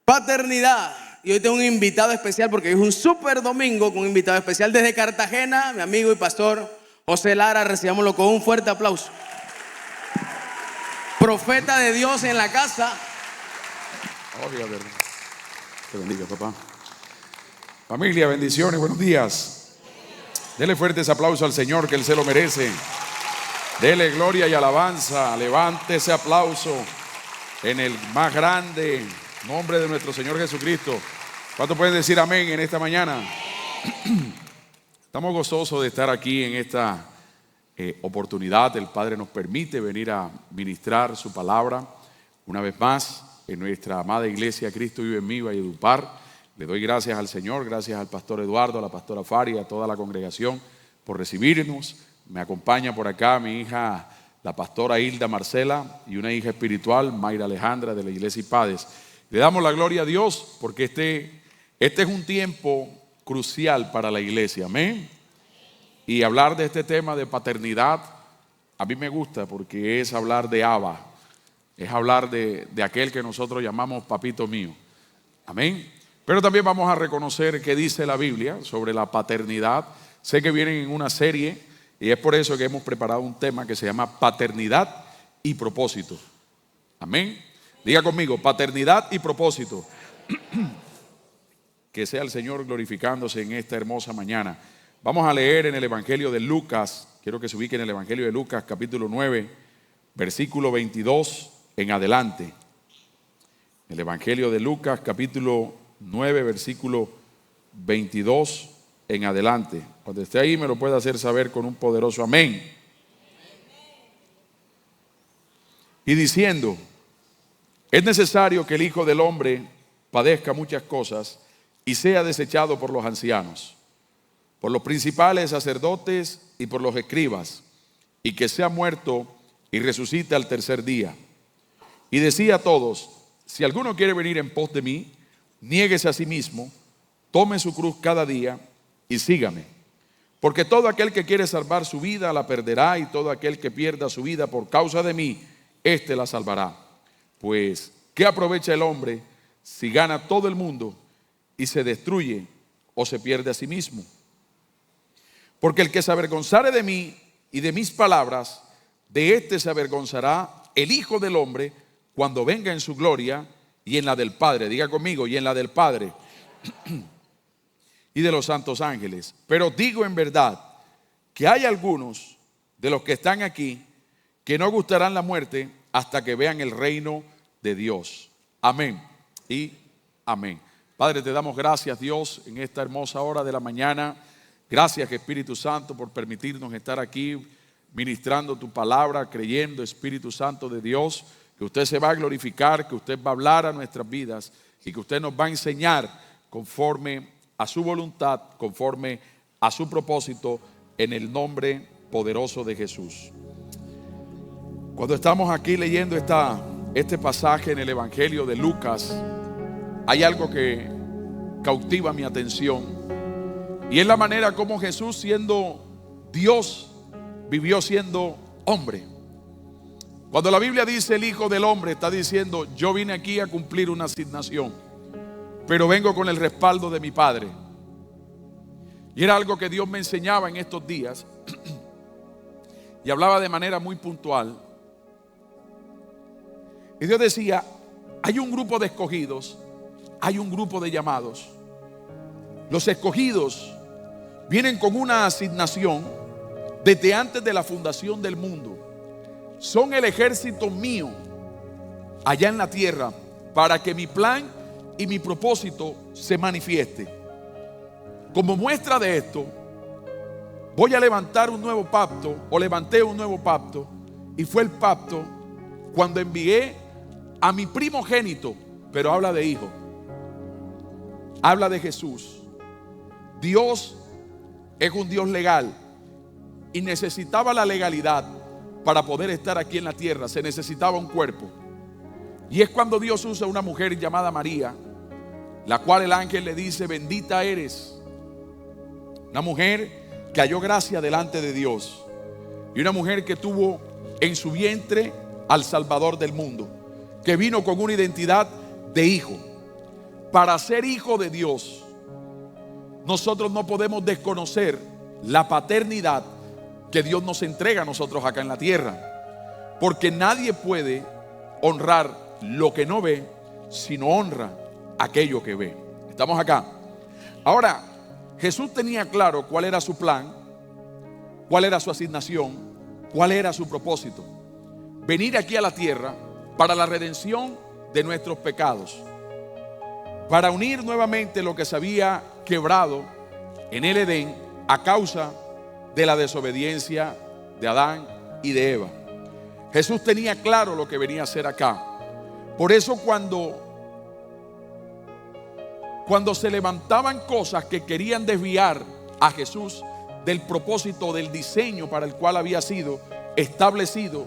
Paternidad. Y hoy tengo un invitado especial porque hoy es un súper domingo con un invitado especial desde Cartagena, mi amigo y pastor José Lara. Recibámoslo con un fuerte aplauso. Profeta de Dios en la casa. Gloria a Dios. Te bendiga, papá. Familia, bendiciones, buenos días. Dele fuertes aplausos al Señor, que Él se lo merece. Dele gloria y alabanza. Levante ese aplauso en el más grande nombre de nuestro Señor Jesucristo. ¿Cuántos pueden decir amén en esta mañana? Estamos gozosos de estar aquí en esta oportunidad. El Padre nos permite venir a ministrar su palabra una vez más en nuestra amada iglesia Cristo Vive en Mí, Valledupar. Le doy gracias al Señor, gracias al pastor Eduardo, a la pastora Fari, a toda la congregación por recibirnos. Me acompaña por acá mi hija, la pastora Hilda Marcela, y una hija espiritual, Mayra Alejandra, de la iglesia Ipades. Le damos la gloria a Dios porque este es un tiempo crucial para la iglesia, amén. Y hablar de este tema de paternidad a mí me gusta porque es hablar de Abba, es hablar de aquel que nosotros llamamos papito mío, amén. Pero también vamos a reconocer qué dice la Biblia sobre la paternidad. Sé que vienen en una serie y es por eso que hemos preparado un tema que se llama paternidad y propósito, amén. Diga conmigo, paternidad y propósito. Que sea el Señor glorificándose en esta hermosa mañana. Vamos a leer en el Evangelio de Lucas. Quiero que se ubique en el Evangelio de Lucas, capítulo 9, versículo 22 en adelante. El Evangelio de Lucas, capítulo 9, versículo 22 en adelante. Cuando esté ahí me lo puede hacer saber con un poderoso amén. Y diciendo: es necesario que el Hijo del Hombre padezca muchas cosas y sea desechado por los ancianos, por los principales sacerdotes y por los escribas, y que sea muerto y resucite al tercer día. Y decía a todos: si alguno quiere venir en pos de mí, niéguese a sí mismo, tome su cruz cada día y sígame. Porque todo aquel que quiere salvar su vida la perderá, y todo aquel que pierda su vida por causa de mí, éste la salvará. Pues, ¿qué aprovecha el hombre si gana todo el mundo y se destruye o se pierde a sí mismo? Porque el que se avergonzare de mí y de mis palabras, de éste se avergonzará el Hijo del Hombre cuando venga en su gloria y en la del Padre. Diga conmigo, y en la del Padre y de los santos ángeles. Pero digo en verdad que hay algunos de los que están aquí que no gustarán la muerte hasta que vean el reino de Dios. Amén y amén. Padre, te damos gracias, Dios, en esta hermosa hora de la mañana. Gracias, Espíritu Santo, por permitirnos estar aquí ministrando tu palabra, creyendo, Espíritu Santo de Dios, que usted se va a glorificar, que usted va a hablar a nuestras vidas y que usted nos va a enseñar conforme a su voluntad, conforme a su propósito, en el nombre poderoso de Jesús. Cuando estamos aquí leyendo este pasaje en el Evangelio de Lucas, hay algo que cautiva mi atención, y es la manera como Jesús, siendo Dios, vivió siendo hombre. Cuando la Biblia dice el Hijo del Hombre, está diciendo: yo vine aquí a cumplir una asignación, pero vengo con el respaldo de mi Padre. Y era algo que Dios me enseñaba en estos días y hablaba de manera muy puntual. Y Dios decía: hay un grupo de escogidos, hay un grupo de llamados. Los escogidos vienen con una asignación desde antes de la fundación del mundo. Son el ejército mío allá en la tierra para que mi plan y mi propósito se manifieste. Como muestra de esto, voy a levantar un nuevo pacto, o levanté un nuevo pacto, y fue el pacto cuando envié a mi primogénito, pero habla de hijo, habla de Jesús. Dios es un Dios legal y necesitaba la legalidad para poder estar aquí en la tierra. Se necesitaba un cuerpo, y es cuando Dios usa una mujer llamada María, la cual el ángel le dice: bendita eres. Una mujer que halló gracia delante de Dios, y una mujer que tuvo en su vientre al Salvador del mundo, que vino con una identidad de hijo. para ser hijo de Dios, nosotros no podemos desconocer la paternidad que Dios nos entrega a nosotros acá en la tierra. Porque nadie puede honrar lo que no ve, sino honra aquello que ve. ¿Estamos acá? Ahora, Jesús tenía claro cuál era su plan, cuál era su asignación, cuál era su propósito. Venir aquí a la tierra para la redención de nuestros pecados, para unir nuevamente lo que se había quebrado en el Edén a causa de la desobediencia de Adán y de Eva. Jesús tenía claro lo que venía a hacer acá. Por eso cuando se levantaban cosas que querían desviar a Jesús del propósito, del diseño para el cual había sido establecido,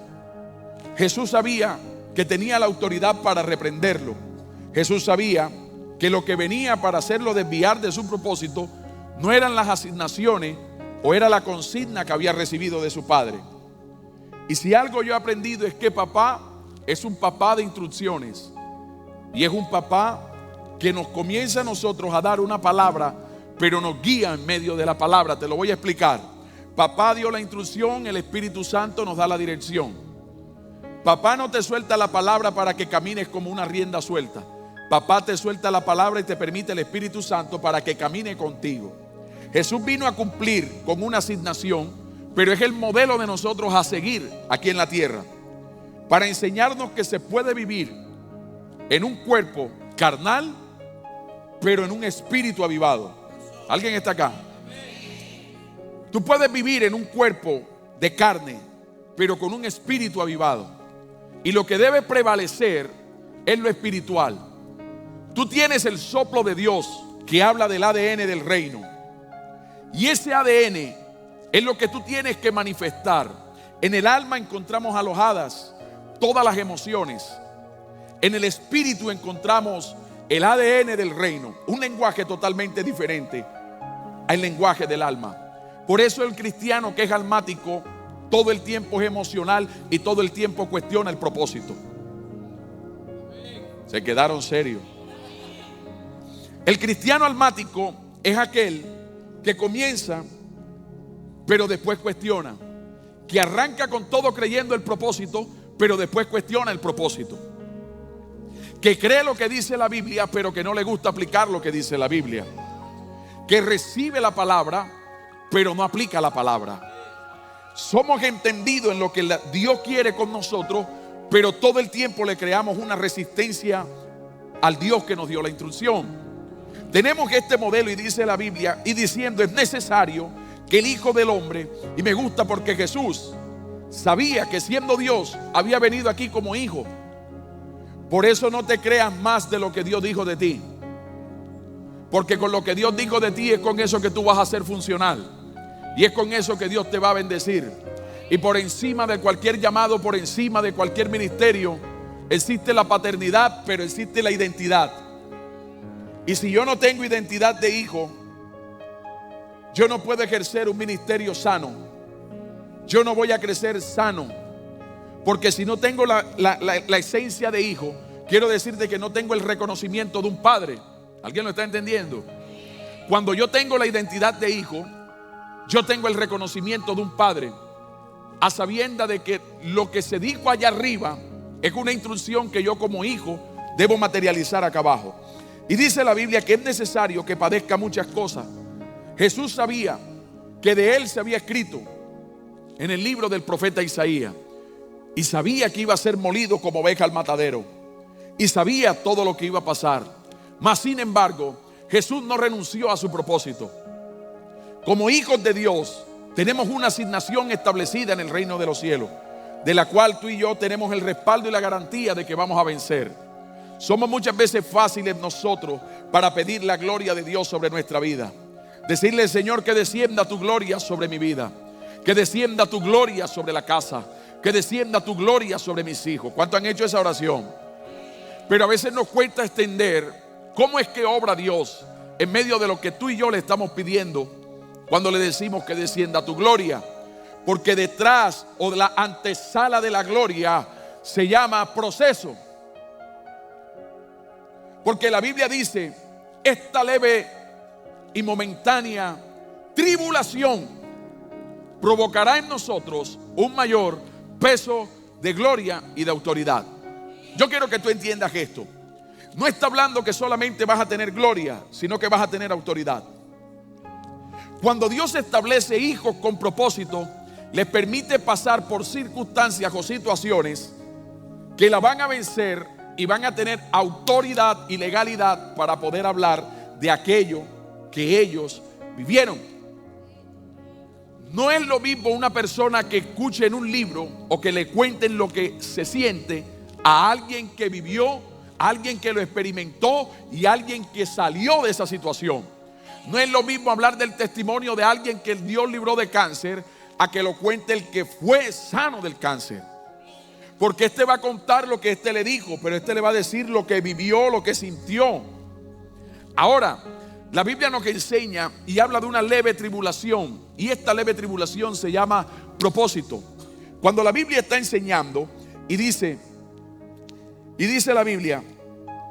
Jesús sabía que tenía la autoridad para reprenderlo. Jesús sabía que lo que venía para hacerlo desviar de su propósito no eran las asignaciones o era la consigna que había recibido de su padre. Y si algo yo he aprendido es que papá es un papá de instrucciones y es un papá que nos comienza a nosotros a dar una palabra, pero nos guía en medio de la palabra. Te lo voy a explicar. Papá dio la instrucción, el Espíritu Santo nos da la dirección. Papá no te suelta la palabra para que camines como una rienda suelta. Papá te suelta la palabra y te permite el Espíritu Santo para que camine contigo. Jesús vino a cumplir con una asignación, pero es el modelo de nosotros a seguir aquí en la tierra, para enseñarnos que se puede vivir en un cuerpo carnal, pero en un espíritu avivado. ¿Alguien está acá? Tú puedes vivir en un cuerpo de carne, pero con un espíritu avivado. Y lo que debe prevalecer es lo espiritual. Tú tienes el soplo de Dios que habla del ADN del reino. Y ese ADN es lo que tú tienes que manifestar. En el alma encontramos alojadas todas las emociones. En el espíritu encontramos el ADN del reino, un lenguaje totalmente diferente al lenguaje del alma. Por eso el cristiano que es almático todo el tiempo es emocional y todo el tiempo cuestiona el propósito. Se quedaron serios. El cristiano almático es aquel que comienza pero después cuestiona, que arranca con todo creyendo el propósito, pero después cuestiona el propósito, que cree lo que dice la Biblia, pero que no le gusta aplicar lo que dice la Biblia, que recibe la palabra, pero no aplica la palabra. Somos entendidos en lo que Dios quiere con nosotros, pero todo el tiempo le creamos una resistencia al Dios que nos dio la instrucción. Tenemos este modelo y dice la Biblia, y diciendo es necesario que el Hijo del Hombre, y me gusta porque Jesús sabía que siendo Dios había venido aquí como hijo. Por eso no te creas más de lo que Dios dijo de ti, porque con lo que Dios dijo de ti es con eso que tú vas a ser funcional, y es con eso que Dios te va a bendecir. Y por encima de cualquier llamado, por encima de cualquier ministerio, existe la paternidad, pero existe la identidad. Y si yo no tengo identidad de hijo, yo no puedo ejercer un ministerio sano. Yo no voy a crecer sano, porque si no tengo la esencia de hijo, quiero decirte que no tengo el reconocimiento de un padre. ¿Alguien lo está entendiendo? Cuando yo tengo la identidad de hijo, yo tengo el reconocimiento de un padre, a sabienda de que lo que se dijo allá arriba es una instrucción que yo como hijo debo materializar acá abajo. Y dice la Biblia que es necesario que padezca muchas cosas. Jesús sabía que de él se había escrito en el libro del profeta Isaías, y sabía que iba a ser molido como oveja al matadero, y sabía todo lo que iba a pasar. Mas sin embargo, Jesús no renunció a su propósito. Como hijos de Dios tenemos una asignación establecida en el reino de los cielos, de la cual tú y yo tenemos el respaldo y la garantía de que vamos a vencer. Somos muchas veces fáciles nosotros para pedir la gloria de Dios sobre nuestra vida. Decirle, Señor, que descienda tu gloria sobre mi vida, que descienda tu gloria sobre la casa, que descienda tu gloria sobre mis hijos. ¿Cuántos han hecho esa oración? Pero a veces nos cuesta extender cómo es que obra Dios en medio de lo que tú y yo le estamos pidiendo cuando le decimos que descienda tu gloria. Porque detrás o de la antesala de la gloria se llama proceso. Porque la Biblia dice, esta leve y momentánea tribulación provocará en nosotros un mayor peso de gloria y de autoridad. Yo quiero que tú entiendas esto. No está hablando que solamente vas a tener gloria, sino que vas a tener autoridad. Cuando Dios establece hijos con propósito, les permite pasar por circunstancias o situaciones que la van a vencer y van a tener autoridad y legalidad para poder hablar de aquello que ellos vivieron. No es lo mismo una persona que escuche en un libro o que le cuenten lo que se siente a alguien que vivió, a alguien que lo experimentó y a alguien que salió de esa situación. No es lo mismo hablar del testimonio de alguien que Dios libró de cáncer a que lo cuente el que fue sano del cáncer. Porque este va a contar lo que este le dijo, pero este le va a decir lo que vivió, lo que sintió. Ahora, la Biblia nos enseña y habla de una leve tribulación, y esta leve tribulación se llama propósito. Cuando la Biblia está enseñando y dice la Biblia,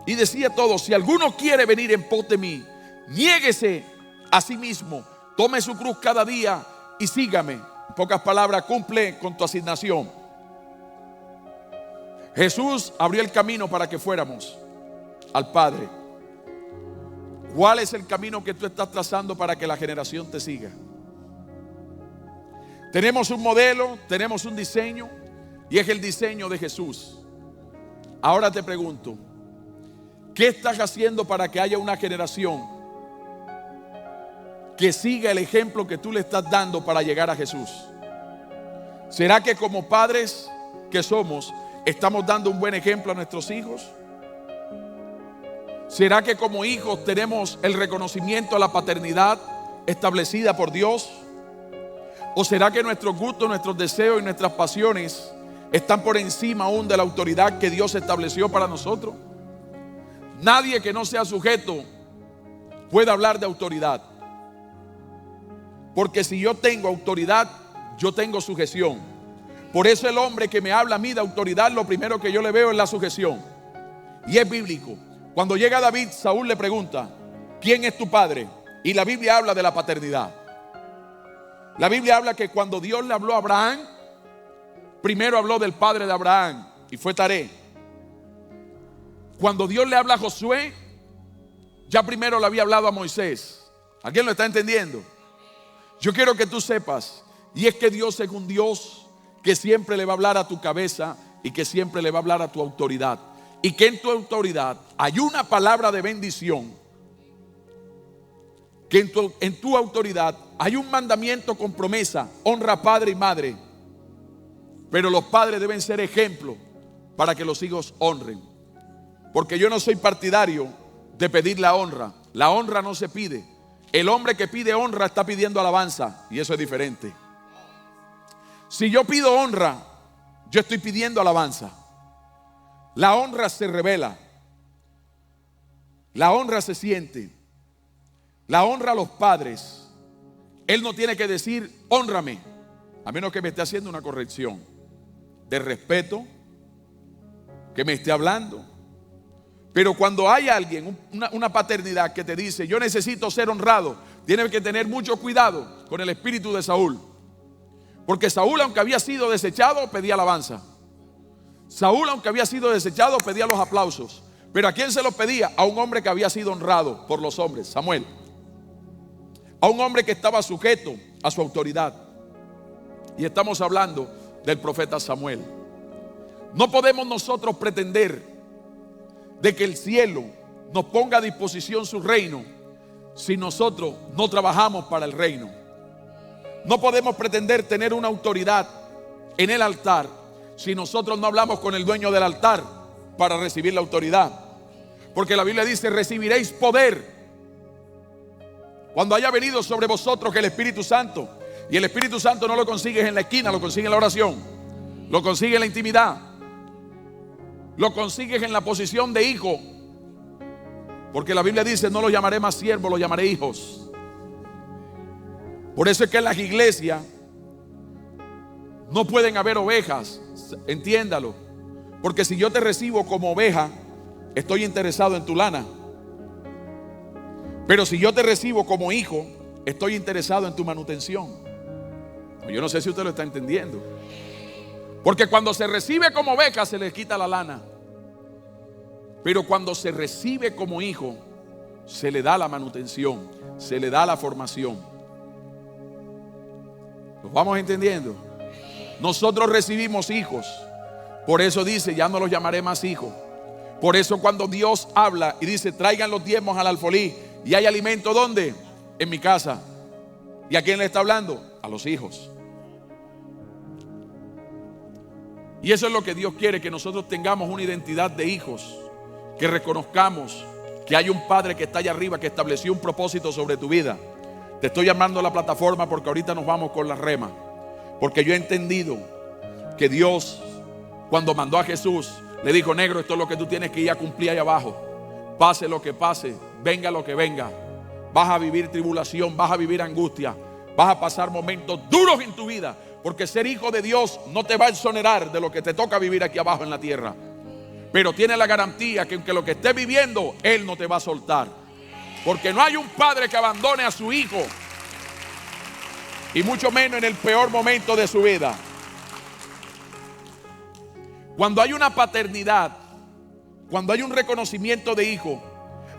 y decía todo, si alguno quiere venir en pos de mí, niéguese a sí mismo, tome su cruz cada día y sígame. En pocas palabras, cumple con tu asignación. Jesús abrió el camino para que fuéramos al Padre. ¿Cuál es el camino que tú estás trazando para que la generación te siga? Tenemos un modelo, tenemos un diseño, y es el diseño de Jesús. Ahora te pregunto, ¿qué estás haciendo para que haya una generación que siga el ejemplo que tú le estás dando para llegar a Jesús? ¿Será que como padres que somos, estamos dando un buen ejemplo a nuestros hijos? ¿Será que como hijos tenemos el reconocimiento a la paternidad establecida por Dios? ¿O será que nuestros gustos, nuestros deseos y nuestras pasiones están por encima aún de la autoridad que Dios estableció para nosotros? Nadie que no sea sujeto puede hablar de autoridad. Porque si yo tengo autoridad, yo tengo sujeción. Por eso el hombre que me habla a mí de autoridad, lo primero que yo le veo es la sujeción. Y es bíblico. Cuando llega David, Saúl le pregunta, ¿quién es tu padre? Y la Biblia habla de la paternidad. La Biblia habla que cuando Dios le habló a Abraham, primero habló del padre de Abraham y fue Taré. Cuando Dios le habla a Josué, ya primero le había hablado a Moisés. ¿Alguien lo está entendiendo? Yo quiero que tú sepas, y es que Dios es un Dios que siempre le va a hablar a tu cabeza y que siempre le va a hablar a tu autoridad. Y que en tu autoridad hay una palabra de bendición. Que en tu autoridad hay un mandamiento con promesa: honra a padre y madre. Pero los padres deben ser ejemplo para que los hijos honren. Porque yo no soy partidario de pedir la honra. La honra no se pide. El hombre que pide honra está pidiendo alabanza, y eso es diferente. Si yo pido honra, yo estoy pidiendo alabanza. La honra se revela. La honra se siente. La honra a los padres. Él no tiene que decir hónrame, a menos que me esté haciendo una corrección de respeto, que me esté hablando. Pero cuando hay alguien, una paternidad que te dice yo necesito ser honrado, tienes que tener mucho cuidado con el espíritu de Saúl. Porque Saúl, aunque había sido desechado, pedía alabanza. Saúl, aunque había sido desechado, pedía los aplausos. Pero ¿a quién se los pedía? A un hombre que había sido honrado por los hombres, Samuel. A un hombre que estaba sujeto a su autoridad. Y estamos hablando del profeta Samuel. No podemos nosotros pretender de que el cielo nos ponga a disposición su reino si nosotros no trabajamos para el reino. No podemos pretender tener una autoridad en el altar si nosotros no hablamos con el dueño del altar para recibir la autoridad. Porque la Biblia dice: recibiréis poder cuando haya venido sobre vosotros el Espíritu Santo. Y el Espíritu Santo no lo consigues en la esquina, lo consigues en la oración, lo consigues en la intimidad, lo consigues en la posición de hijo. Porque la Biblia dice: no los llamaré más siervos, los llamaré hijos. Por eso es que en las iglesias no pueden haber ovejas. Entiéndalo. Porque si yo te recibo como oveja, estoy interesado en tu lana. Pero si yo te recibo como hijo, estoy interesado en tu manutención. Yo no sé si usted lo está entendiendo. Porque cuando se recibe como beca se le quita la lana. Pero cuando se recibe como hijo, se le da la manutención, se le da la formación. ¿Lo vamos entendiendo? Nosotros recibimos hijos. Por eso dice, ya no los llamaré más hijos. Por eso cuando Dios habla y dice, traigan los diezmos al alfolí, y hay alimento, ¿dónde? En mi casa. ¿Y a quién le está hablando? A los hijos. Y eso es lo que Dios quiere, que nosotros tengamos una identidad de hijos, que reconozcamos que hay un Padre que está allá arriba, que estableció un propósito sobre tu vida. Te estoy llamando a la plataforma porque ahorita nos vamos con la rema. Porque yo he entendido que Dios, cuando mandó a Jesús, le dijo, negro, esto es lo que tú tienes que ir a cumplir allá abajo. Pase lo que pase, venga lo que venga. Vas a vivir tribulación, vas a vivir angustia, vas a pasar momentos duros en tu vida. Porque ser hijo de Dios no te va a exonerar de lo que te toca vivir aquí abajo en la tierra. Pero tiene la garantía que aunque lo que estés viviendo, Él no te va a soltar. Porque no hay un padre que abandone a su hijo, y mucho menos en el peor momento de su vida. Cuando hay una paternidad, cuando hay un reconocimiento de hijo,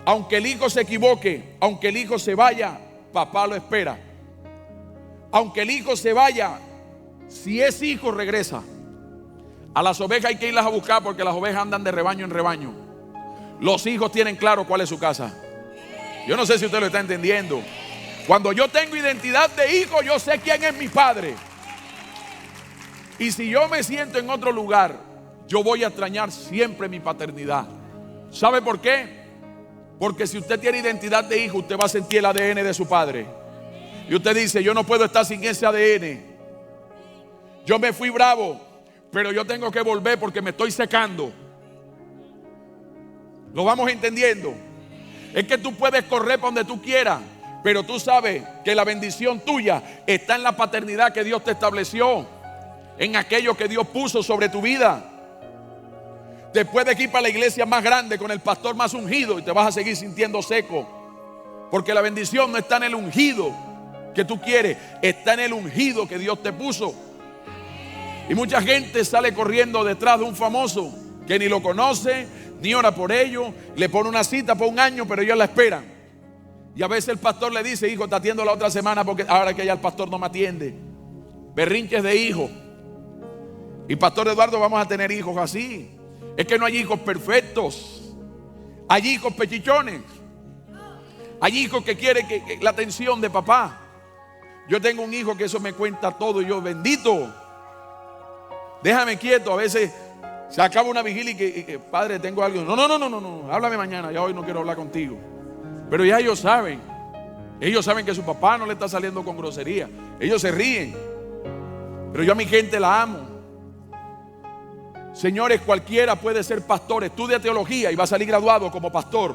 aunque el hijo se equivoque, aunque el hijo se vaya, papá lo espera. Aunque el hijo se vaya, si es hijo, regresa. A las ovejas hay que irlas a buscar porque las ovejas andan de rebaño en rebaño. Los hijos tienen claro cuál es su casa. Yo no sé si usted lo está entendiendo. Cuando yo tengo identidad de hijo, yo sé quién es mi padre. Y si yo me siento en otro lugar, yo voy a extrañar siempre mi paternidad. ¿Sabe por qué? Porque si usted tiene identidad de hijo, usted va a sentir el ADN de su padre. Y usted dice, yo no puedo estar sin ese ADN. Yo me fui bravo, pero yo tengo que volver porque me estoy secando. ¿Lo vamos entendiendo? Es que tú puedes correr para donde tú quieras, pero tú sabes que la bendición tuya está en la paternidad que Dios te estableció, en aquello que Dios puso sobre tu vida. Después de ir para la iglesia más grande con el pastor más ungido y te vas a seguir sintiendo seco, porque la bendición no está en el ungido que tú quieres, está en el ungido que Dios te puso. Y mucha gente sale corriendo detrás de un famoso que ni lo conoce, ni ora por ello, le pone una cita por un año, pero ellos la esperan. Y a veces el pastor le dice, hijo, te atiendo la otra semana porque ahora que ya el pastor no me atiende. Berrinches de hijo. Y pastor Eduardo, vamos a tener hijos así. Es que no hay hijos perfectos. Hay hijos pechichones. Hay hijos que quieren la atención de papá. Yo tengo un hijo que eso me cuenta todo y yo, bendito, déjame quieto. A veces se acaba una vigilia y que padre, tengo algo. No, háblame mañana, ya hoy no quiero hablar contigo. Pero ya ellos saben que su papá no le está saliendo con grosería. Ellos se ríen. Pero yo a mi gente la amo. Señores, cualquiera puede ser pastor, estudia teología y va a salir graduado como pastor.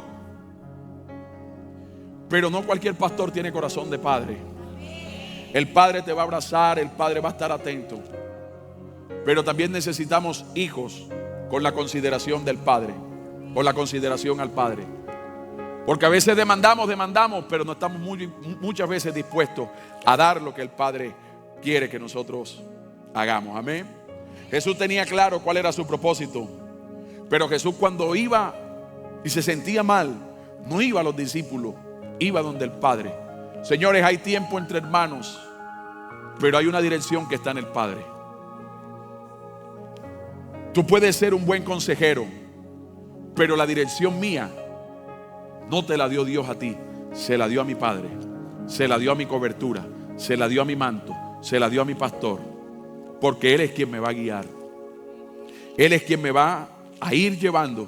Pero no cualquier pastor tiene corazón de padre. El padre te va a abrazar, el padre va a estar atento. Pero también necesitamos hijos con la consideración del padre, con la consideración al padre. Porque a veces demandamos, pero no estamos muchas veces dispuestos a dar lo que el padre quiere que nosotros hagamos. Amén. Jesús tenía claro cuál era su propósito. Pero Jesús, cuando iba y se sentía mal, no iba a los discípulos, iba donde el Padre. Señores, hay tiempo entre hermanos, pero hay una dirección que está en el Padre. Tú puedes ser un buen consejero, pero la dirección mía no te la dio Dios a ti, se la dio a mi Padre, se la dio a mi cobertura, se la dio a mi manto, se la dio a mi pastor, porque Él es quien me va a guiar. Él es quien me va a ir llevando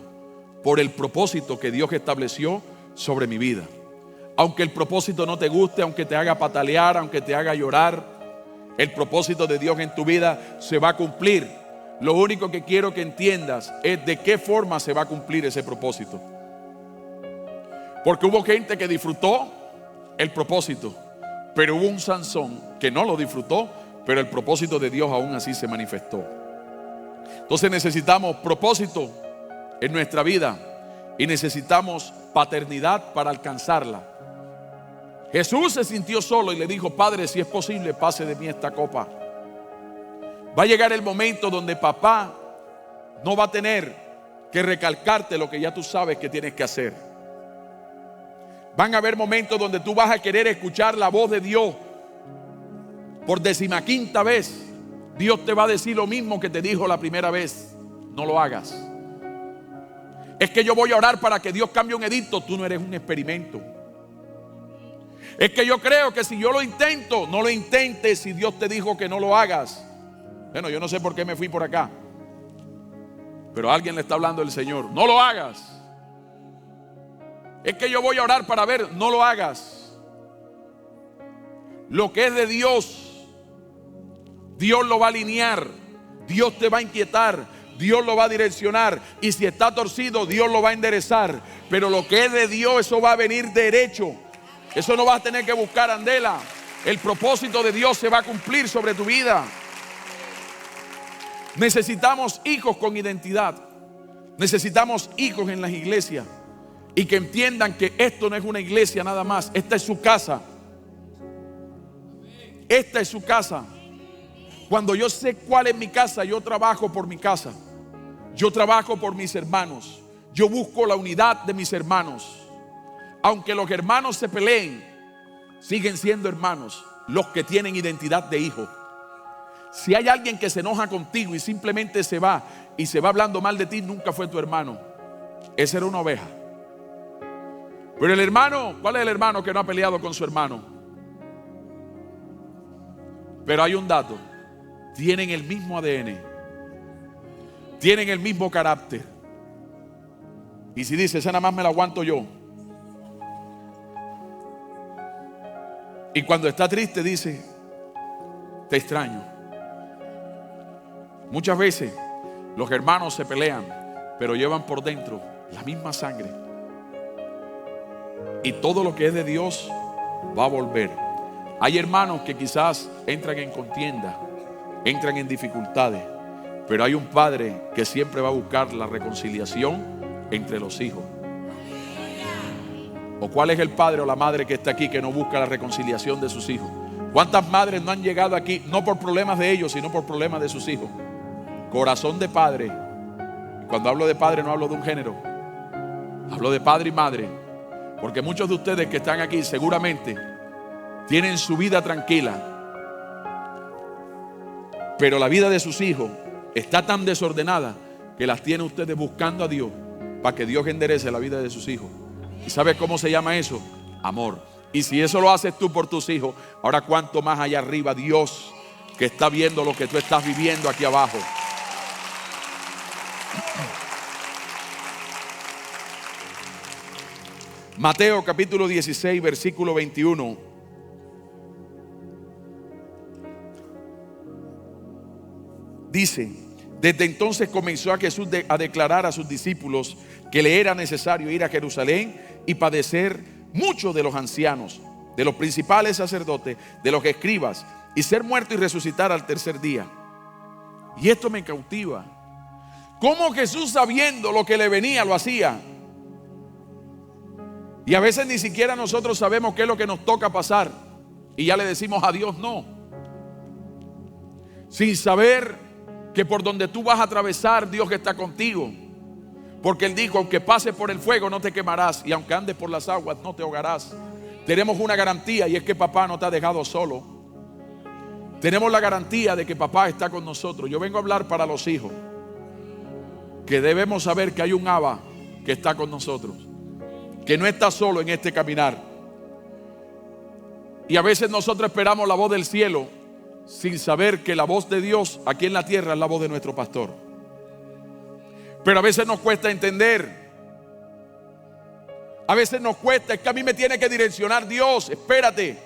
por el propósito que Dios estableció sobre mi vida. Aunque el propósito no te guste, aunque te haga patalear, aunque te haga llorar, el propósito de Dios en tu vida se va a cumplir. Lo único que quiero que entiendas es de qué forma se va a cumplir ese propósito. Porque hubo gente que disfrutó el propósito, pero hubo un Sansón que no lo disfrutó, pero el propósito de Dios aún así se manifestó. Entonces necesitamos propósito en nuestra vida y necesitamos paternidad para alcanzarla. Jesús se sintió solo y le dijo: Padre, si es posible, pase de mí esta copa. Va a llegar el momento donde papá no va a tener que recalcarte lo que ya tú sabes que tienes que hacer. Van a haber momentos donde tú vas a querer escuchar la voz de Dios. Por 15ª vez, Dios te va a decir lo mismo que te dijo la primera vez: no lo hagas. Es que yo voy a orar para que Dios cambie un edicto. Tú no eres un experimento. Es que yo creo que si yo lo intento. No lo intentes si Dios te dijo que no lo hagas. Bueno, yo no sé por qué me fui por acá, pero a alguien le está hablando el Señor. No lo hagas. Es que yo voy a orar para ver. No lo hagas. Lo que es de Dios, Dios lo va a alinear. Dios te va a inquietar. Dios lo va a direccionar. Y si está torcido, Dios lo va a enderezar. Pero lo que es de Dios, eso va a venir derecho. Eso no vas a tener que buscar andela. El propósito de Dios se va a cumplir sobre tu vida. Necesitamos hijos con identidad. Necesitamos hijos en las iglesias y que entiendan que esto no es una iglesia nada más. Esta es su casa. Esta es su casa. Cuando yo sé cuál es mi casa, yo trabajo por mi casa. Yo trabajo por mis hermanos. Yo busco la unidad de mis hermanos. Aunque los hermanos se peleen, siguen siendo hermanos los que tienen identidad de hijo. Si hay alguien que se enoja contigo y simplemente se va y se va hablando mal de ti, nunca fue tu hermano. Esa era una oveja. Pero el hermano, ¿cuál es el hermano que no ha peleado con su hermano? Pero hay un dato: tienen el mismo ADN, tienen el mismo carácter. Y si dice: esa nada más me la aguanto yo. Y cuando está triste dice: te extraño. Muchas veces los hermanos se pelean, pero llevan por dentro la misma sangre. Y todo lo que es de Dios va a volver. Hay hermanos que quizás entran en contienda, entran en dificultades, pero hay un padre que siempre va a buscar la reconciliación entre los hijos. ¿O cuál es el padre o la madre que está aquí que no busca la reconciliación de sus hijos? ¿Cuántas madres no han llegado aquí no por problemas de ellos, sino por problemas de sus hijos? Corazón de padre. Y cuando hablo de padre no hablo de un género, hablo de padre y madre. Porque muchos de ustedes que están aquí seguramente tienen su vida tranquila, pero la vida de sus hijos está tan desordenada que las tiene ustedes buscando a Dios para que Dios enderece la vida de sus hijos. ¿Y sabes cómo se llama eso? Amor. Y si eso lo haces tú por tus hijos, ahora cuánto más allá arriba Dios, que está viendo lo que tú estás viviendo aquí abajo. Mateo capítulo 16, versículo 21. Dice: desde entonces comenzó a Jesús a declarar a sus discípulos que le era necesario ir a Jerusalén y padecer mucho de los ancianos, de los principales sacerdotes, de los escribas, y ser muerto y resucitar al tercer día. Y esto me cautiva. ¿Cómo Jesús, sabiendo lo que le venía, lo hacía? Y a veces ni siquiera nosotros sabemos qué es lo que nos toca pasar y ya le decimos a Dios no, sin saber que por donde tú vas a atravesar, Dios está contigo. Porque Él dijo: aunque pases por el fuego no te quemarás, y aunque andes por las aguas no te ahogarás. Tenemos una garantía, y es que papá no te ha dejado solo. Tenemos la garantía de que papá está con nosotros. Yo vengo a hablar para los hijos, que debemos saber que hay un Abba que está con nosotros, que no está solo en este caminar. Y a veces nosotros esperamos la voz del cielo sin saber que la voz de Dios aquí en la tierra es la voz de nuestro pastor. Pero a veces nos cuesta entender. A veces nos cuesta: es que a mí me tiene que direccionar Dios. Espérate.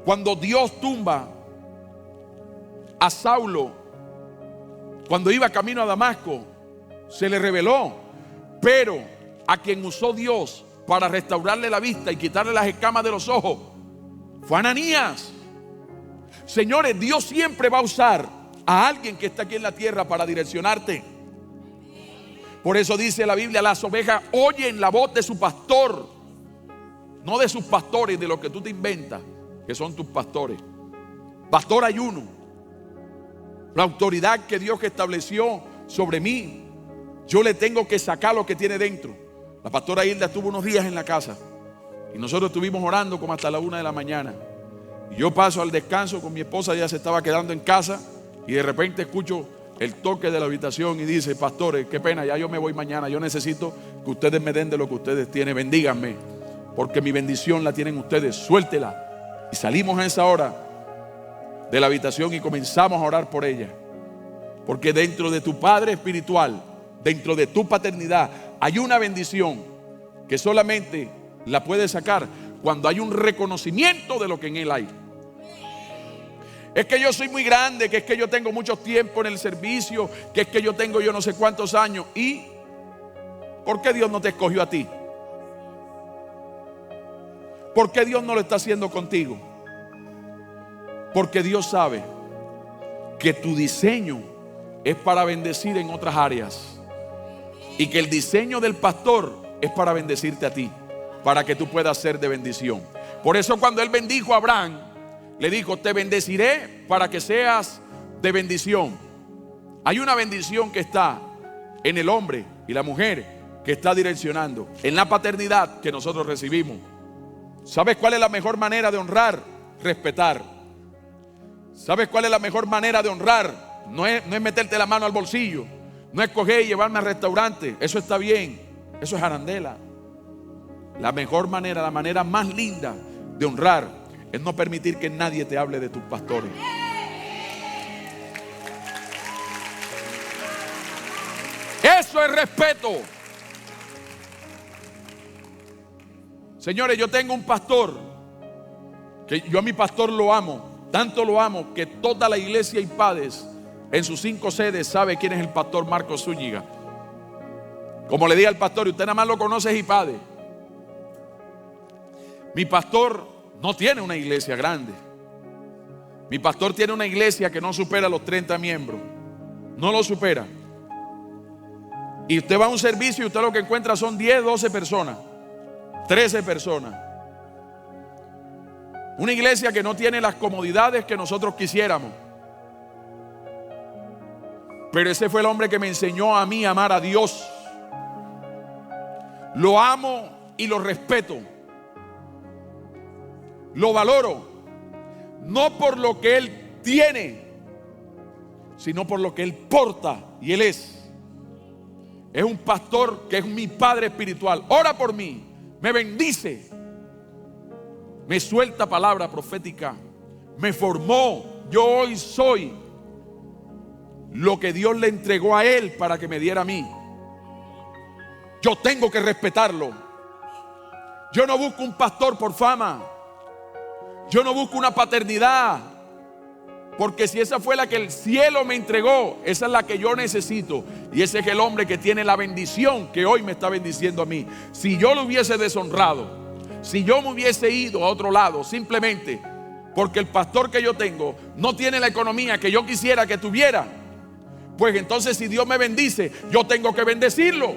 Cuando Dios tumba a Saulo, cuando iba camino a Damasco, se le reveló. Pero a quien usó Dios para restaurarle la vista y quitarle las escamas de los ojos fue Ananías. Señores, Dios siempre va a usar a alguien que está aquí en la tierra para direccionarte. Por eso dice la Biblia, las ovejas oyen la voz de su pastor, no de sus pastores, de lo que tú te inventas, que son tus pastores. Pastor hay uno. La autoridad que Dios estableció sobre mí, yo le tengo que sacar lo que tiene dentro. La pastora Hilda estuvo unos días en la casa y nosotros estuvimos orando como hasta la 1 de la mañana. Y yo paso al descanso con mi esposa, ella se estaba quedando en casa y de repente escucho el toque de la habitación y dice: pastores, qué pena, ya yo me voy mañana, yo necesito que ustedes me den de lo que ustedes tienen, bendíganme, porque mi bendición la tienen ustedes, suéltela. Y salimos a esa hora de la habitación y comenzamos a orar por ella, porque dentro de tu padre espiritual, dentro de tu paternidad, hay una bendición que solamente la puedes sacar cuando hay un reconocimiento de lo que en él hay. Es que yo soy muy grande, que es que yo tengo mucho tiempo en el servicio, que es que yo tengo yo no sé cuántos años. ¿Y por qué Dios no te escogió a ti? ¿Por qué Dios no lo está haciendo contigo? Porque Dios sabe que tu diseño es para bendecir en otras áreas y que el diseño del pastor es para bendecirte a ti, para que tú puedas ser de bendición. Por eso cuando él bendijo a Abraham, le dijo: te bendeciré para que seas de bendición. Hay una bendición que está en el hombre y la mujer que está direccionando en la paternidad que nosotros recibimos. ¿Sabes cuál es la mejor manera de honrar? Respetar. ¿Sabes cuál es la mejor manera de honrar? No es meterte la mano al bolsillo, no es coger y llevarme al restaurante. Eso está bien, eso es arandela. La mejor manera, la manera más linda de honrar es no permitir que nadie te hable de tus pastores. Eso es respeto. Señores, yo tengo un pastor que yo a mi pastor lo amo, tanto lo amo que toda la iglesia IPADES en sus 5 sedes sabe quién es el pastor Marcos Zúñiga. Como le dije al pastor, y usted nada más lo conoce, es IPADES. Mi pastor no tiene una iglesia grande. Mi pastor tiene una iglesia que no supera los 30 miembros. No lo supera. Y usted va a un servicio y usted lo que encuentra son 10, 12 personas, 13 personas. Una iglesia que no tiene las comodidades que nosotros quisiéramos. Pero ese fue el hombre que me enseñó a mí a amar a Dios. Lo amo y lo respeto. Lo valoro, no por lo que él tiene, sino por lo que él porta. Y él es un pastor que es mi padre espiritual. Ora por mí, me bendice, me suelta palabra profética, me formó. Yo hoy soy lo que Dios le entregó a él para que me diera a mí. Yo tengo que respetarlo. Yo no busco un pastor por fama. Yo no busco una paternidad, porque si esa fue la que el cielo me entregó, esa es la que yo necesito. Y ese es el hombre que tiene la bendición que hoy me está bendiciendo a mí. Si yo lo hubiese deshonrado, si yo me hubiese ido a otro lado, simplemente porque el pastor que yo tengo no tiene la economía que yo quisiera que tuviera, pues entonces si Dios me bendice, yo tengo que bendecirlo.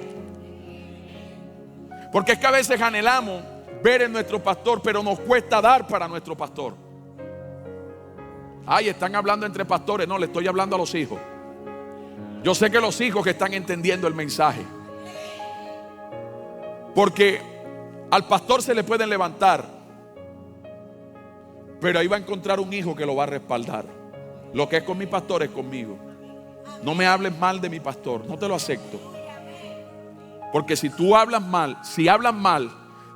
Porque es que a veces anhelamos ver en nuestro pastor, pero nos cuesta dar para nuestro pastor. Ay, están hablando entre pastores. No, le estoy hablando a los hijos. Yo sé que los hijos que están entendiendo el mensaje, porque al pastor se le pueden levantar, pero ahí va a encontrar un hijo que lo va a respaldar. Lo que es con mi pastor es conmigo. No me hables mal de mi pastor, no te lo acepto. Porque si tú hablas mal, si hablas mal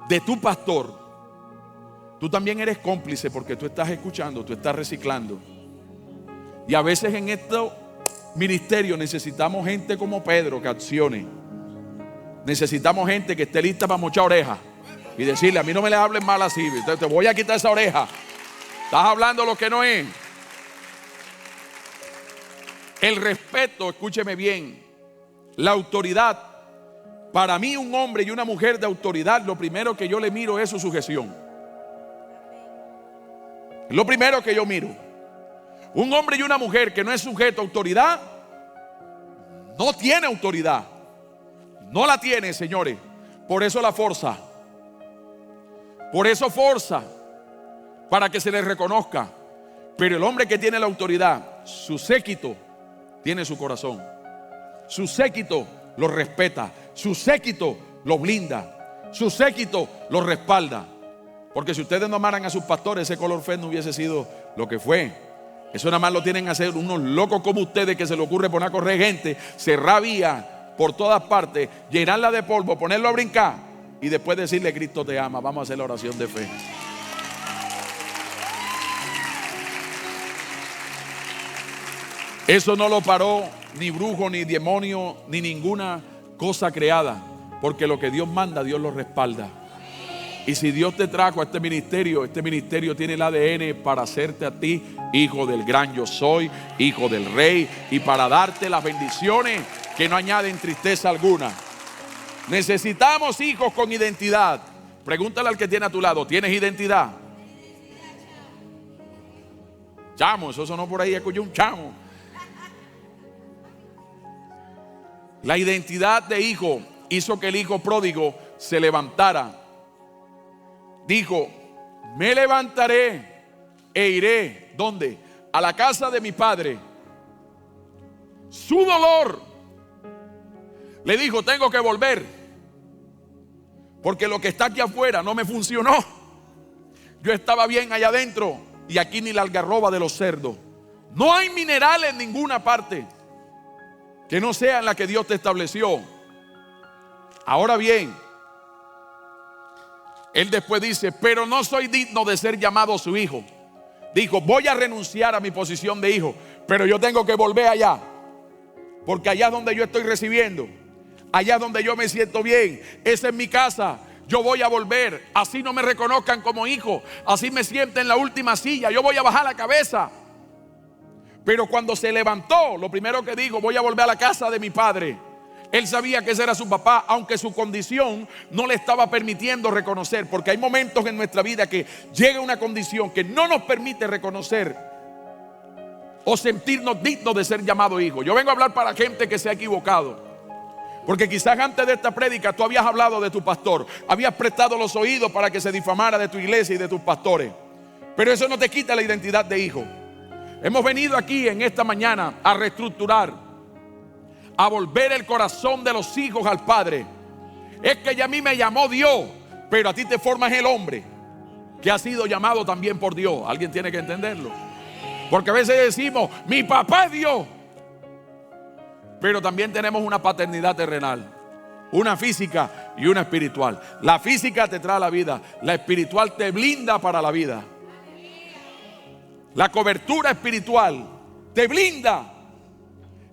de tu pastor, tú también eres cómplice, porque tú estás escuchando, tú estás reciclando. Y a veces en estos ministerios necesitamos gente como Pedro que accione. Necesitamos gente que esté lista para mochar orejas y decirle: a mí no me le hables mal así, te voy a quitar esa oreja, estás hablando lo que no es. El respeto, escúcheme bien, la autoridad. Para mí, un hombre y una mujer de autoridad, lo primero que yo le miro es su sujeción. Lo primero que yo miro. Un hombre y una mujer que no es sujeto a autoridad, no tiene autoridad. No la tiene, señores. Por eso la forza. Por eso forza. Para que se le reconozca. Pero el hombre que tiene la autoridad, su séquito tiene su corazón. Su séquito lo respeta. Su séquito lo blinda. Su séquito lo respalda. Porque si ustedes no amaran a sus pastores, ese Color Fest no hubiese sido lo que fue. Eso nada más lo tienen que hacer unos locos como ustedes, que se le ocurre poner a correr gente, cerrar vías por todas partes, llenarla de polvo, ponerlo a brincar y después decirle: Cristo te ama. Vamos a hacer la oración de fe. Eso no lo paró ni brujo, ni demonio, ni ninguna cosa creada. Porque lo que Dios manda, Dios lo respalda. Y si Dios te trajo a este ministerio tiene el ADN para hacerte a ti hijo del gran yo soy, hijo del rey, y para darte las bendiciones que no añaden tristeza alguna. Necesitamos hijos con identidad. Pregúntale al que tiene a tu lado: ¿tienes identidad? Chamo, eso sonó por ahí, escuché un chamo. La identidad de hijo hizo que el hijo pródigo se levantara. Dijo: me levantaré e iré. ¿Dónde? A la casa de mi padre. Su dolor le dijo: tengo que volver, porque lo que está aquí afuera no me funcionó. Yo estaba bien allá adentro y aquí ni la algarroba de los cerdos. No hay mineral en ninguna parte que no sea en la que Dios te estableció. Ahora bien, él después dice: pero no soy digno de ser llamado su hijo. Dijo: voy a renunciar a mi posición de hijo, pero yo tengo que volver allá, porque allá es donde yo estoy recibiendo, allá es donde yo me siento bien, esa es mi casa. Yo voy a volver, así no me reconozcan como hijo, así me sienten en la última silla, yo voy a bajar la cabeza. Pero cuando se levantó, lo primero que dijo: voy a volver a la casa de mi padre. Él sabía que ese era su papá, aunque su condición no le estaba permitiendo reconocer. Porque hay momentos en nuestra vida que llega una condición que no nos permite reconocer o sentirnos dignos de ser llamados hijos. Yo vengo a hablar para gente que se ha equivocado. Porque quizás antes de esta prédica tú habías hablado de tu pastor, habías prestado los oídos para que se difamara de tu iglesia y de tus pastores. Pero eso no te quita la identidad de hijo. Hemos venido aquí en esta mañana a reestructurar, a volver el corazón de los hijos al Padre. Es que ya a mí me llamó Dios, pero a ti te formas el hombre que ha sido llamado también por Dios. Alguien tiene que entenderlo. Porque a veces decimos: mi papá es Dios, pero también tenemos una paternidad terrenal, una física y una espiritual. La física te trae la vida, la espiritual te blinda para la vida. La cobertura espiritual te blinda.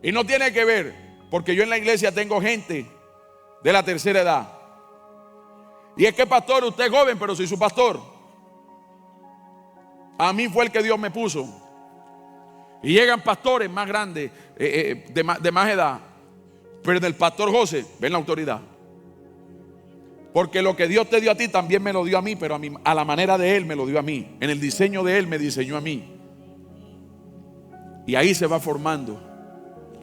Y no tiene que ver, porque yo en la iglesia tengo gente de la tercera edad. Y es que: pastor, usted es joven, pero soy su pastor. A mí fue el que Dios me puso. Y llegan pastores más grandes, de más edad. Pero del pastor José ven la autoridad. Porque lo que Dios te dio a ti también me lo dio a mí, pero a la manera de Él me lo dio a mí. En el diseño de Él me diseñó a mí. Y ahí se va formando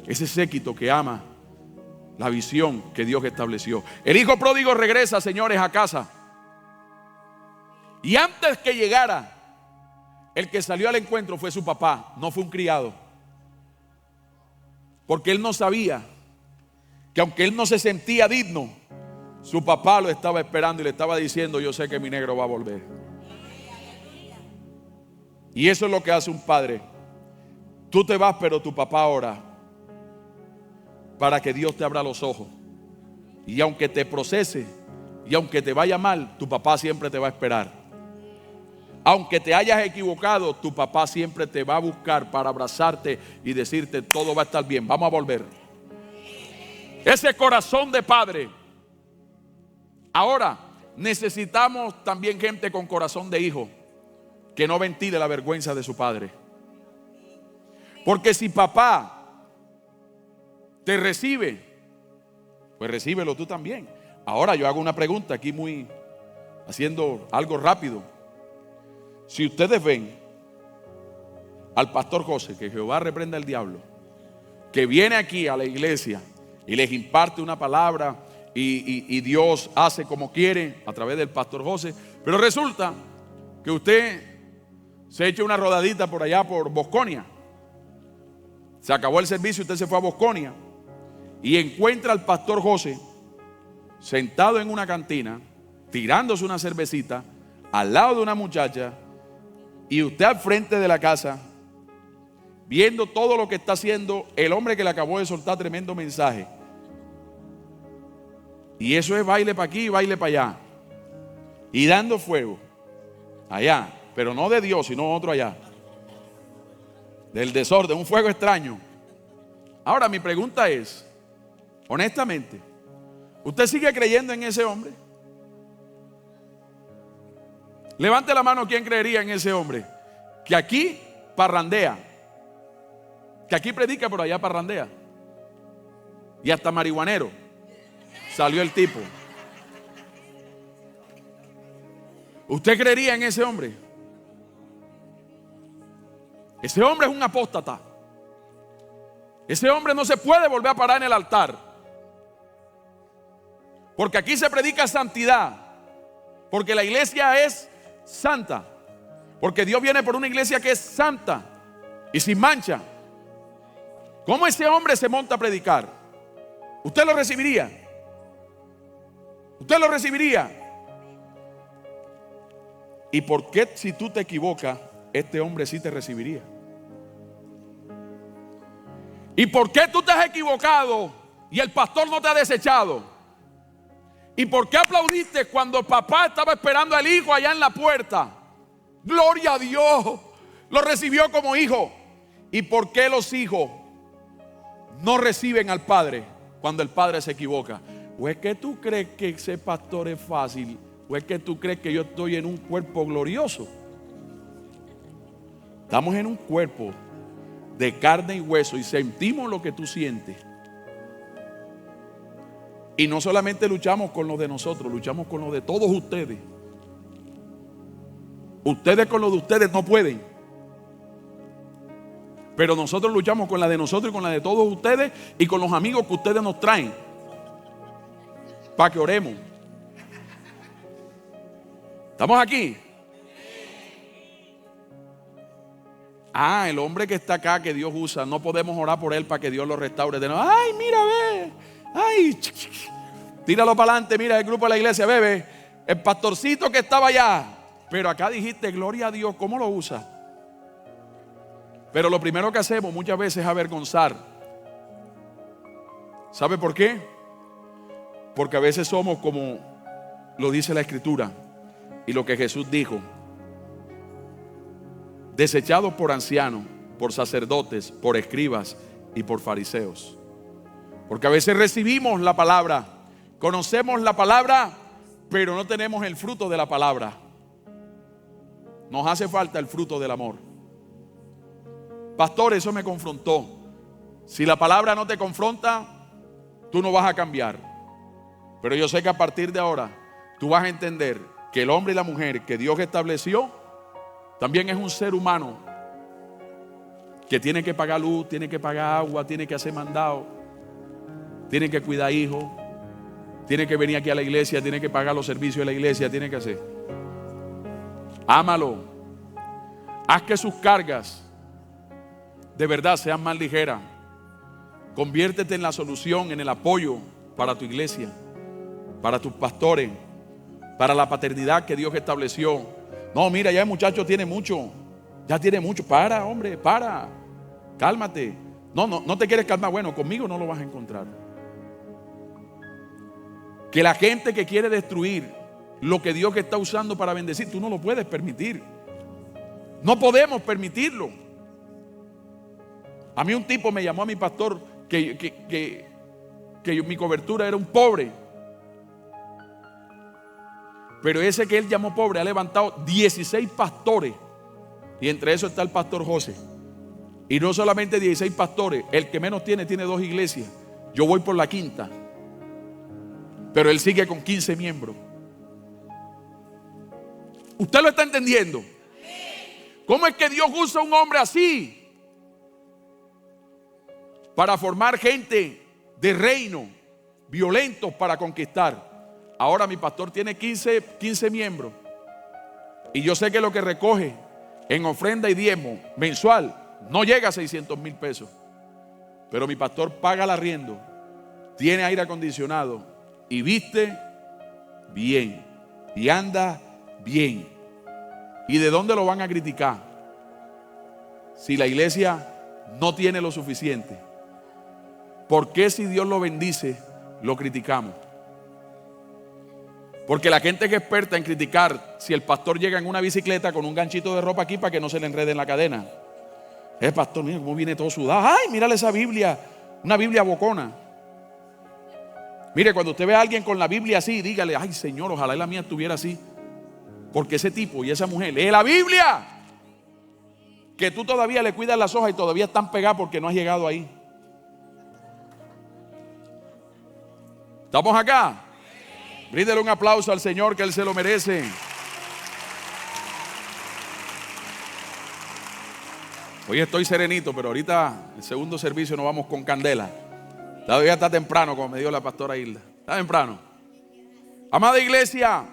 ese séquito que ama la visión que Dios estableció. El hijo pródigo regresa, señores, a casa. Y antes que llegara, el que salió al encuentro fue su papá, no fue un criado. Porque él no sabía que aunque él no se sentía digno, su papá lo estaba esperando y le estaba diciendo: yo sé que mi negro va a volver. Y eso es lo que hace un padre. Tú te vas, pero tu papá ora para que Dios te abra los ojos. Y aunque te procese y aunque te vaya mal, tu papá siempre te va a esperar. Aunque te hayas equivocado, tu papá siempre te va a buscar para abrazarte y decirte: todo va a estar bien, vamos a volver. Ese corazón de padre. Ahora, necesitamos también gente con corazón de hijo, que no ventile la vergüenza de su padre. Porque si papá te recibe, pues recíbelo tú también. Ahora yo hago una pregunta aquí, haciendo algo rápido. Si ustedes ven al pastor José, que Jehová reprenda al diablo, que viene aquí a la iglesia y les imparte una palabra y Dios hace como quiere a través del pastor José. Pero resulta que usted se echa una rodadita por allá por Bosconia. Se acabó el servicio, usted se fue a Bosconia y encuentra al pastor José sentado en una cantina, tirándose una cervecita al lado de una muchacha, y usted al frente de la casa viendo todo lo que está haciendo el hombre que le acabó de soltar tremendo mensaje. Y eso es baile para aquí y baile para allá, y dando fuego allá, pero no de Dios, sino otro allá, del desorden, un fuego extraño. Ahora mi pregunta es, honestamente, ¿usted sigue creyendo en ese hombre? Levante la mano, ¿quién creería en ese hombre? Que aquí parrandea, que aquí predica, por allá parrandea, y hasta marihuanero salió el tipo. ¿Usted creería en ese hombre? Ese hombre es un apóstata. Ese hombre no se puede volver a parar en el altar, porque aquí se predica santidad, porque la iglesia es santa, porque Dios viene por una iglesia que es santa y sin mancha. ¿Cómo ese hombre se monta a predicar? ¿Usted lo recibiría? ¿Usted lo recibiría? ¿Y por qué, si tú te equivocas, este hombre sí te recibiría? ¿Y por qué tú te has equivocado y el pastor no te ha desechado? ¿Y por qué aplaudiste cuando el papá estaba esperando al hijo allá en la puerta? Gloria a Dios, lo recibió como hijo. ¿Y por qué los hijos no reciben al padre cuando el padre se equivoca? ¿O es que tú crees que ser pastor es fácil? ¿O es que tú crees que yo estoy en un cuerpo glorioso? Estamos en un cuerpo de carne y hueso y sentimos lo que tú sientes. Y no solamente luchamos con lo de nosotros, luchamos con lo de todos ustedes. Ustedes con lo de ustedes no pueden, pero nosotros luchamos con la de nosotros y con la de todos ustedes y con los amigos que ustedes nos traen para que oremos. ¿Estamos aquí? El hombre que está acá, que Dios usa, no podemos orar por él para que Dios lo restaure de nuevo. Ay, mira, ve. Ay, tíralo para adelante. Mira el grupo de la iglesia, bebe. El pastorcito que estaba allá. Pero acá dijiste, gloria a Dios, ¿cómo lo usa? Pero lo primero que hacemos muchas veces es avergonzar. ¿Sabe por qué? Porque a veces somos como lo dice la Escritura y lo que Jesús dijo: desechados por ancianos, por sacerdotes, por escribas y por fariseos. Porque a veces recibimos la palabra, conocemos la palabra, pero no tenemos el fruto de la palabra. Nos hace falta el fruto del amor. Pastor, eso me confrontó. Si la palabra no te confronta, tú no vas a cambiar. Pero yo sé que a partir de ahora tú vas a entender que el hombre y la mujer que Dios estableció también es un ser humano que tiene que pagar luz, tiene que pagar agua, tiene que hacer mandado, tiene que cuidar hijos, tiene que venir aquí a la iglesia, tiene que pagar los servicios de la iglesia, tiene que hacer. Ámalo. Haz que sus cargas de verdad sean más ligeras. Conviértete en la solución, en el apoyo para tu iglesia, para tus pastores, para la paternidad que Dios estableció. No, mira, ya el muchacho tiene mucho. Ya tiene mucho. Para, hombre, para. Cálmate. No te quieres calmar. Bueno, conmigo no lo vas a encontrar. Que la gente que quiere destruir lo que Dios está usando para bendecir, tú no lo puedes permitir. No podemos permitirlo. A mí un tipo me llamó a mi pastor que mi cobertura era un pobre. Pero ese que él llamó pobre ha levantado 16 pastores. Y entre esos está el pastor José. Y no solamente 16 pastores. El que menos tiene 2 iglesias. Yo voy por la 5ª. Pero él sigue con 15 miembros. ¿Usted lo está entendiendo? ¿Cómo es que Dios usa a un hombre así para formar gente de reino, violentos para conquistar. Ahora mi pastor tiene 15 miembros. Y yo sé que lo que recoge en ofrenda y diezmo mensual no llega a 600,000 pesos. Pero mi pastor paga el arriendo, tiene aire acondicionado y viste bien y anda bien. ¿Y de dónde lo van a criticar? Si la iglesia no tiene lo suficiente. ¿Por qué si Dios lo bendice, lo criticamos? Porque la gente que es experta en criticar si el pastor llega en una bicicleta con un ganchito de ropa aquí para que no se le enrede en la cadena. Pastor, mira cómo viene todo sudado. Ay, mírale esa Biblia, una Biblia bocona. Mire, cuando usted ve a alguien con la Biblia así, dígale, ay Señor, ojalá la mía estuviera así. Porque ese tipo y esa mujer lee la Biblia, que tú todavía le cuidas las hojas y todavía están pegadas porque no has llegado ahí. ¿Estamos acá? Bríndele un aplauso al Señor, que Él se lo merece. Hoy estoy serenito, pero ahorita el segundo servicio nos vamos con candela. Todavía está temprano, como me dijo la pastora Hilda. Está temprano. Amada iglesia,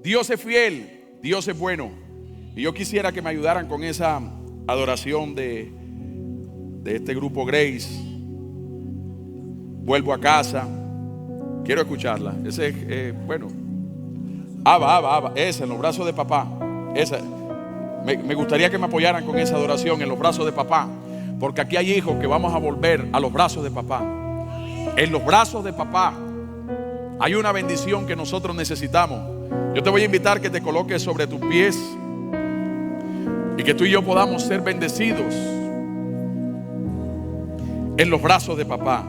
Dios es fiel, Dios es bueno. Y yo quisiera que me ayudaran con esa adoración de este grupo Grace. Vuelvo a casa. Quiero escucharla. Ese es, bueno. Abba. Esa, en los brazos de papá. Esa. Me gustaría que me apoyaran con esa adoración, en los brazos de papá. Porque aquí hay hijos que vamos a volver a los brazos de papá. En los brazos de papá hay una bendición que nosotros necesitamos. Yo te voy a invitar que te coloques sobre tus pies y que tú y yo podamos ser bendecidos en los brazos de papá.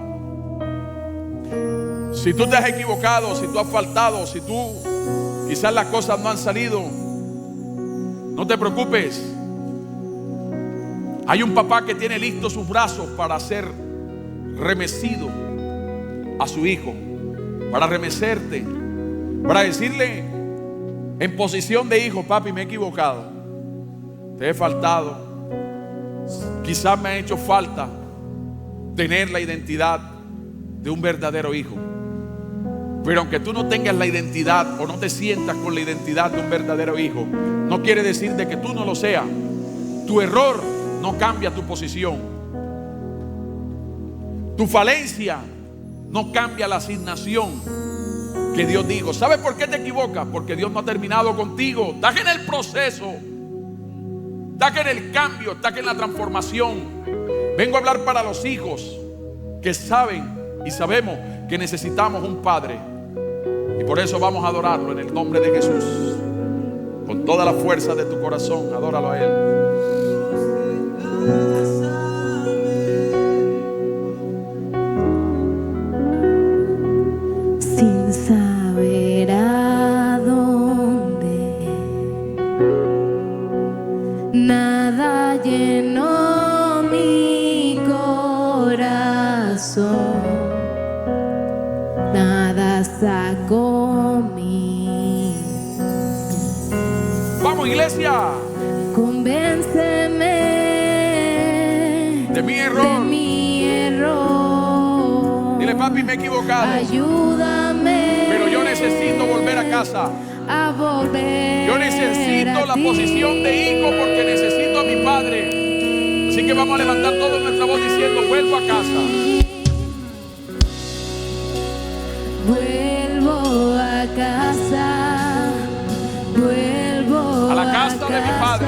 Si tú te has equivocado, si tú has faltado, si tú quizás las cosas no han salido, no te preocupes. Hay un papá que tiene listos sus brazos para ser remecido a su hijo, para remecerte, para decirle en posición de hijo: papi, me he equivocado, te he faltado, quizás me ha hecho falta tener la identidad de un verdadero hijo. Pero aunque tú no tengas la identidad o no te sientas con la identidad de un verdadero hijo, no quiere decir de que tú no lo seas. Tu error no cambia tu posición. Tu falencia no cambia la asignación que Dios dijo. ¿Sabes por qué te equivocas? Porque Dios no ha terminado contigo. Estás en el proceso, estás en el cambio, estás en la transformación. Vengo a hablar para los hijos que saben y sabemos que necesitamos un padre. Y por eso vamos a adorarlo en el nombre de Jesús. Con toda la fuerza de tu corazón, adóralo a Él. Sin saber a dónde, nada llenó mi corazón, nada sacó mi. Vamos, iglesia. Convénceme De mi error. Dile: papi, me he equivocado. Ayúdame. Pero yo necesito volver a casa. A volver. Yo necesito la posición de hijo porque necesito a mi padre. Así que vamos a levantar toda nuestra voz diciendo: vuelvo a casa. Vuelvo a casa. Vuelvo a la casa de mi padre.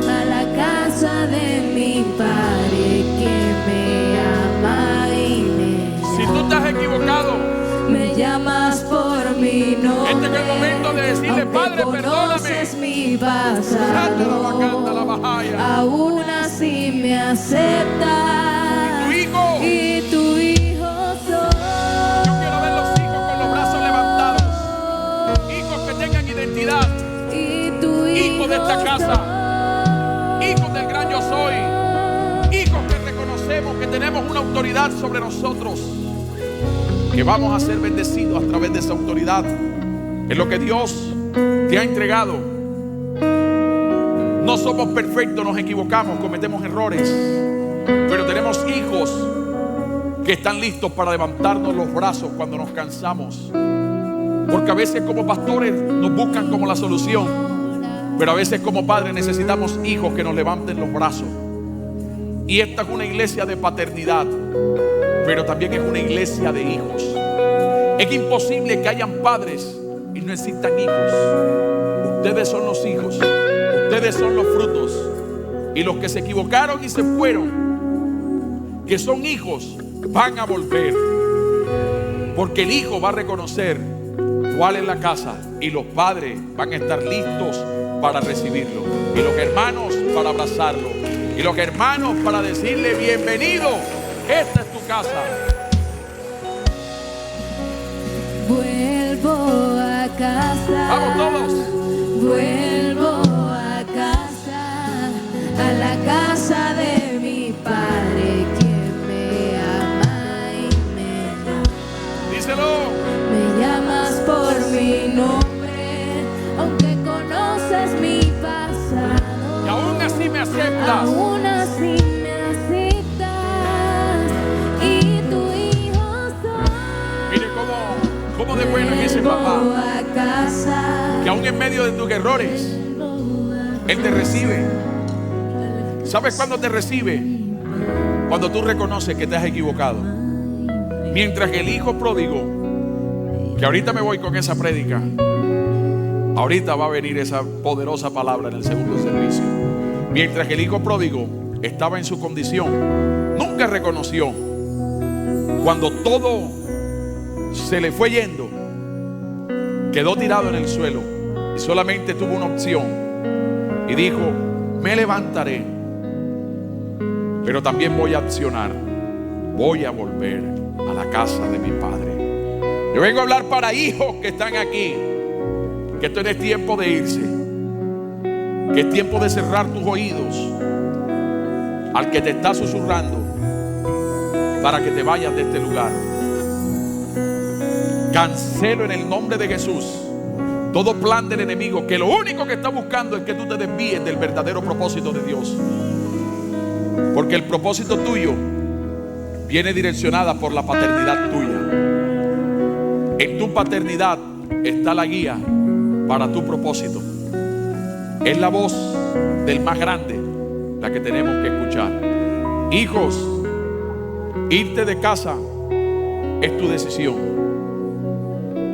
A la casa de mi padre que me ama y me llama. Si tú estás equivocado, me llamas por mi nombre. este es el momento de decirle: Padre, perdóname. Mi pasado, aún así me aceptas. Y tu hijo. Y tu hijo soy. Yo quiero ver los hijos con los brazos levantados. Hijos que tengan identidad. Y tu Hijos de esta casa. Hijos del gran yo soy. Hijos que reconocemos que tenemos una autoridad sobre nosotros, que vamos a ser bendecidos a través de esa autoridad. Es lo que Dios te ha entregado. No somos perfectos, nos equivocamos, cometemos errores, pero tenemos hijos que están listos para levantarnos los brazos cuando nos cansamos. Porque a veces como pastores nos buscan como la solución, pero a veces como padres necesitamos hijos que nos levanten los brazos. Y esta es una iglesia de paternidad, pero también es una iglesia de hijos. Es imposible que hayan padres y no existan hijos. Ustedes son los hijos, ustedes son los frutos. Y los que se equivocaron y se fueron, que son hijos, van a volver. Porque el hijo va a reconocer cuál es la casa y los padres van a estar listos para recibirlo. Y los hermanos para abrazarlo. Y los hermanos para decirle: bienvenido, esta es tu casa. Vuelvo a casa. Vamos todos. Vuelvo a casa, a la casa de mi Padre, quien me ama y me llama. Díselo. Me llamas por mi nombre, aunque conoces mi pasado. Y aún así me aceptas. Aún así me aceptas y tu hijo soy. Mire cómo de bueno es ese papá, Vuelvo a casa. que aún en medio de tus errores Él te recibe. ¿Sabes cuándo te recibe? Cuando tú reconoces que te has equivocado. Mientras que el hijo pródigo, que ahorita me voy con esa prédica, ahorita va a venir esa poderosa palabra en el segundo servicio. Mientras que el hijo pródigo estaba en su condición, nunca reconoció. Cuando todo se le fue yendo, quedó tirado en el suelo y solamente tuvo una opción y dijo: me levantaré, pero también voy a accionar, voy a volver a la casa de mi padre. Yo vengo a hablar para hijos que están aquí, que esto no es tiempo de irse, que es tiempo de cerrar tus oídos al que te está susurrando para que te vayas de este lugar. Cancelo en el nombre de Jesús todo plan del enemigo, que lo único que está buscando es que tú te desvíes del verdadero propósito de Dios. Porque el propósito tuyo viene direccionada por la paternidad tuya. En tu paternidad está la guía para tu propósito. Es la voz del más grande la que tenemos que escuchar. Hijos, irte de casa es tu decisión.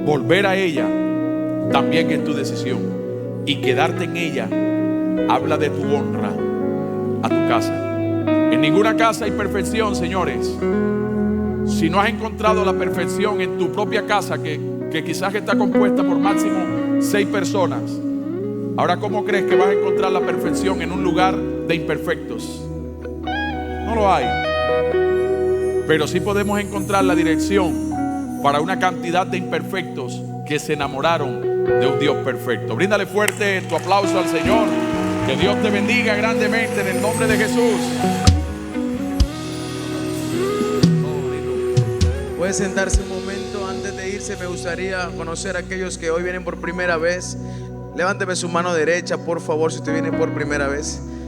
Volver a ella también es tu decisión. Y quedarte en ella habla de tu honra a tu casa. En ninguna casa hay perfección, señores. Si no has encontrado la perfección en tu propia casa, que quizás está compuesta por máximo 6 personas, ahora ¿cómo crees que vas a encontrar la perfección en un lugar de imperfectos? No lo hay. Pero sí podemos encontrar la dirección para una cantidad de imperfectos que se enamoraron de un Dios perfecto. Bríndale fuerte tu aplauso al Señor. Que Dios te bendiga grandemente en el nombre de Jesús. Puede sentarse un momento. Antes de irse, me gustaría conocer a aquellos que hoy vienen por primera vez. Levánteme su mano derecha, por favor, si usted viene por primera vez.